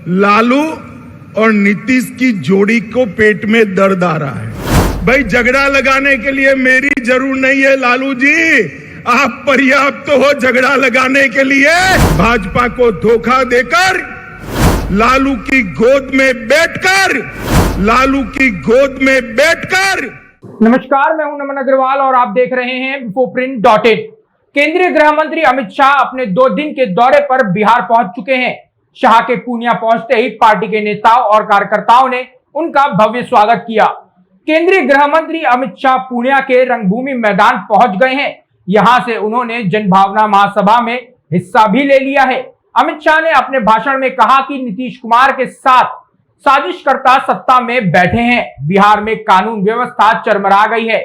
लालू और नीतीश की जोड़ी को पेट में दर्द आ रहा है। भाई झगड़ा लगाने के लिए मेरी जरूर नहीं है लालू जी, आप पर्याप्त हो झगड़ा लगाने के लिए। भाजपा को धोखा देकर लालू की गोद में बैठकर नमस्कार, मैं हूं नमन अग्रवाल और आप देख रहे हैं Infoprint.in। केंद्रीय गृह मंत्री अमित शाह अपने 2 दिन के दौरे पर बिहार पहुंच चुके हैं। शाह के पूर्णिया पहुंचते ही पार्टी के नेताओं और कार्यकर्ताओं ने उनका भव्य स्वागत किया। केंद्रीय गृह मंत्री अमित शाह पूर्णिया के रंगभूमि मैदान पहुंच गए हैं। यहां से उन्होंने जनभावना महासभा में हिस्सा भी ले लिया है। अमित शाह ने अपने भाषण में कहा कि नीतीश कुमार के साथ साजिशकर्ता सत्ता में बैठे हैं। बिहार में कानून व्यवस्था चरमरा गई है।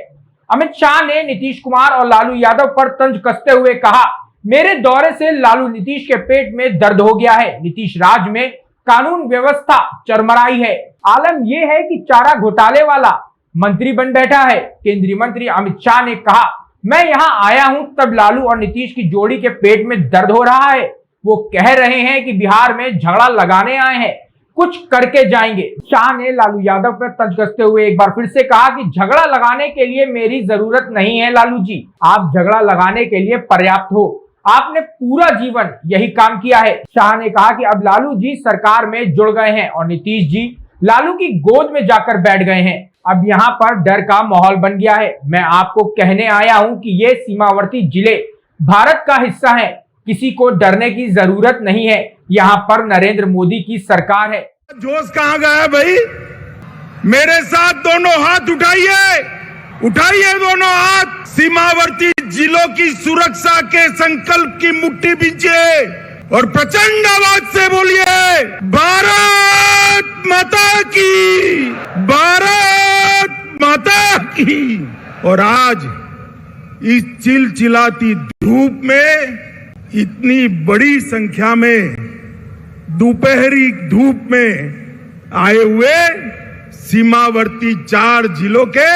अमित शाह ने नीतीश कुमार और लालू यादव पर तंज कसते हुए कहा, मेरे दौरे से लालू नीतीश के पेट में दर्द हो गया है। नीतीश राज में कानून व्यवस्था चरमराई है। आलम यह है कि चारा घोटाले वाला मंत्री बन बैठा है। केंद्रीय मंत्री अमित शाह ने कहा, मैं यहां आया हूं तब लालू और नीतीश की जोड़ी के पेट में दर्द हो रहा है। वो कह रहे हैं कि बिहार में झगड़ा लगाने आए हैं, कुछ करके जाएंगे। शाह ने लालू यादव पर तंज कसते हुए एक बार फिर से कहा कि झगड़ा लगाने के लिए मेरी जरूरत नहीं है लालू जी, आप झगड़ा लगाने के लिए पर्याप्त हो, आपने पूरा जीवन यही काम किया है। शाह ने कहा कि अब लालू जी सरकार में जुड़ गए हैं और नीतीश जी लालू की गोद में जाकर बैठ गए हैं। अब यहाँ पर डर का माहौल बन गया है। मैं आपको कहने आया हूँ कि ये सीमावर्ती जिले भारत का हिस्सा हैं, किसी को डरने की जरूरत नहीं है। यहाँ पर नरेंद्र मोदी की सरकार है। जोश कहाँ गया भाई? मेरे साथ दोनों हाथ उठाइए दोनों हाथ। सीमावर्ती जिलों की सुरक्षा के संकल्प की मुट्ठी बींचिए और प्रचंड आवाज से बोलिए, भारत माता की, भारत माता की। और आज इस चिलचिलाती धूप में इतनी बड़ी संख्या में दोपहरी धूप में आए हुए सीमावर्ती 4 जिलों के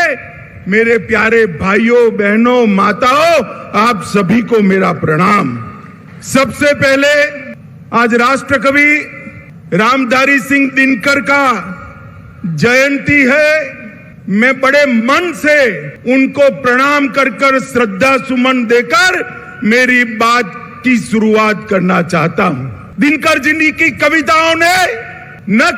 मेरे प्यारे भाइयों बहनों माताओं, आप सभी को मेरा प्रणाम। सबसे पहले आज राष्ट्रकवि रामधारी सिंह दिनकर का जयंती है। मैं बड़े मन से उनको प्रणाम कर श्रद्धा सुमन देकर मेरी बात की शुरुआत करना चाहता हूं। दिनकर जी की कविताओं ने न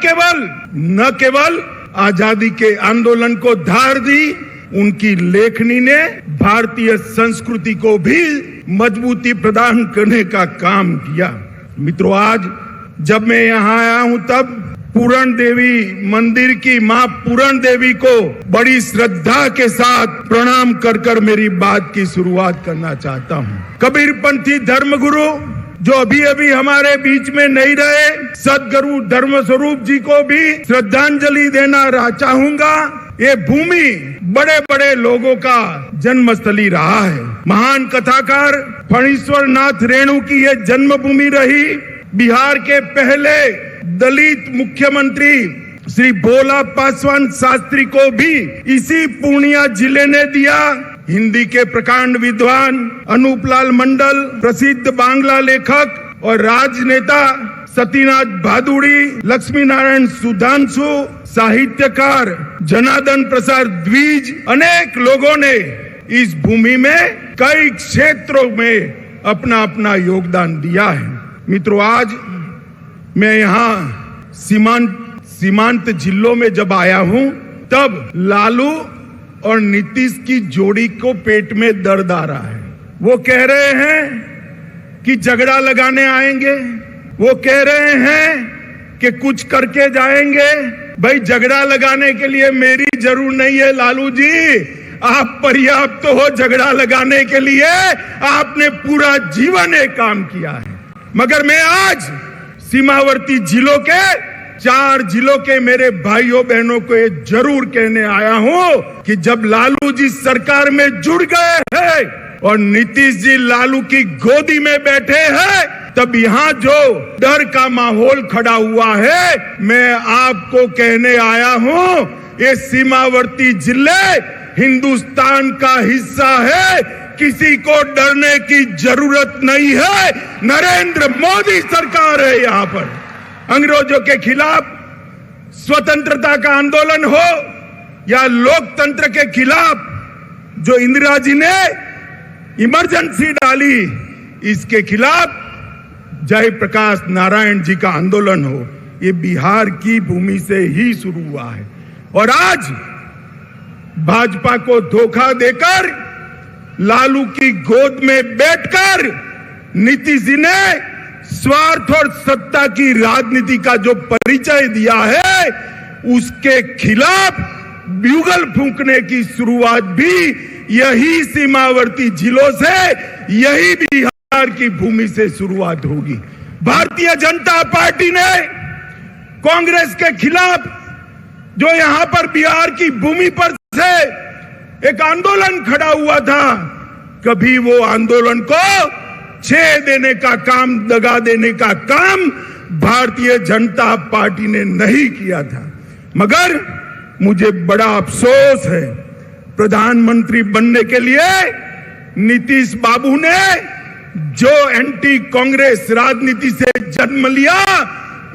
केवल आजादी के आंदोलन को धार दी, उनकी लेखनी ने भारतीय संस्कृति को भी मजबूती प्रदान करने का काम किया। मित्रों, आज जब मैं यहाँ आया हूँ तब पूरण देवी मंदिर की मां पूरण देवी को बड़ी श्रद्धा के साथ प्रणाम कर मेरी बात की शुरुआत करना चाहता हूँ। कबीरपंथी धर्मगुरु जो अभी हमारे बीच में नहीं रहे, सदगुरु धर्म स्वरूप जी को भी श्रद्धांजलि देना चाहूंगा। ये भूमि बड़े बड़े लोगों का जन्मस्थली रहा है। महान कथाकार फणीश्वर नाथ रेणु की ये जन्मभूमि रही। बिहार के पहले दलित मुख्यमंत्री श्री भोला पासवान शास्त्री को भी इसी पूर्णिया जिले ने दिया। हिंदी के प्रकांड विद्वान अनूपलाल मंडल, प्रसिद्ध बांग्ला लेखक और राजनेता सतीनाथ भादुड़ी, लक्ष्मी नारायण सुधांशु, साहित्यकार जनार्दन प्रसाद द्विज, अनेक लोगों ने इस भूमि में कई क्षेत्रों में अपना अपना योगदान दिया है। मित्रों, आज मैं यहाँ सीमांत जिलों में जब आया हूँ तब लालू और नीतीश की जोड़ी को पेट में दर्द आ रहा है। वो कह रहे हैं कि झगड़ा लगाने आएंगे, वो कह रहे हैं कि कुछ करके जाएंगे। भाई झगड़ा लगाने के लिए मेरी जरूर नहीं है लालू जी, आप पर्याप्त हो झगड़ा लगाने के लिए, आपने पूरा जीवन एक काम किया है। मगर मैं आज सीमावर्ती जिलों के 4 जिलों के मेरे भाइयों बहनों को ये जरूर कहने आया हूं कि जब लालू जी सरकार में जुड़ गए हैं और नीतीश जी लालू की गोदी में बैठे हैं, तब यहाँ जो डर का माहौल खड़ा हुआ है, मैं आपको कहने आया हूं, ये सीमावर्ती जिले हिंदुस्तान का हिस्सा है, किसी को डरने की जरूरत नहीं है। नरेंद्र मोदी सरकार है यहाँ पर। अंग्रेजों के खिलाफ स्वतंत्रता का आंदोलन हो या लोकतंत्र के खिलाफ जो इंदिरा जी ने इमरजेंसी डाली, इसके खिलाफ जयप्रकाश नारायण जी का आंदोलन हो, ये बिहार की भूमि से ही शुरू हुआ है। और आज भाजपा को धोखा देकर लालू की गोद में बैठकर नीतीश जी ने स्वार्थ और सत्ता की राजनीति का जो परिचय दिया है, उसके खिलाफ ब्यूगल फूंकने की शुरुआत भी यही सीमावर्ती जिलों से, यही बिहार की भूमि से शुरुआत होगी। भारतीय जनता पार्टी ने कांग्रेस के खिलाफ जो यहां पर बिहार की भूमि पर से एक आंदोलन खड़ा हुआ था, कभी वो आंदोलन को छेड़ देने का काम, दगा देने का काम भारतीय जनता पार्टी ने नहीं किया था। मगर मुझे बड़ा अफसोस है, प्रधानमंत्री बनने के लिए नीतीश बाबू ने जो एंटी कांग्रेस राजनीति से जन्म लिया,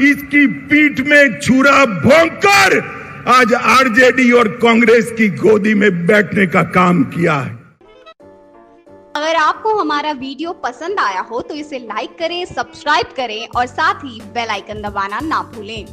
इसकी पीठ में छुरा भोंककर आज आरजेडी और कांग्रेस की गोदी में बैठने का काम किया है। अगर आपको हमारा वीडियो पसंद आया हो तो इसे लाइक करें, सब्सक्राइब करें और साथ ही बेल आइकन दबाना ना भूलें।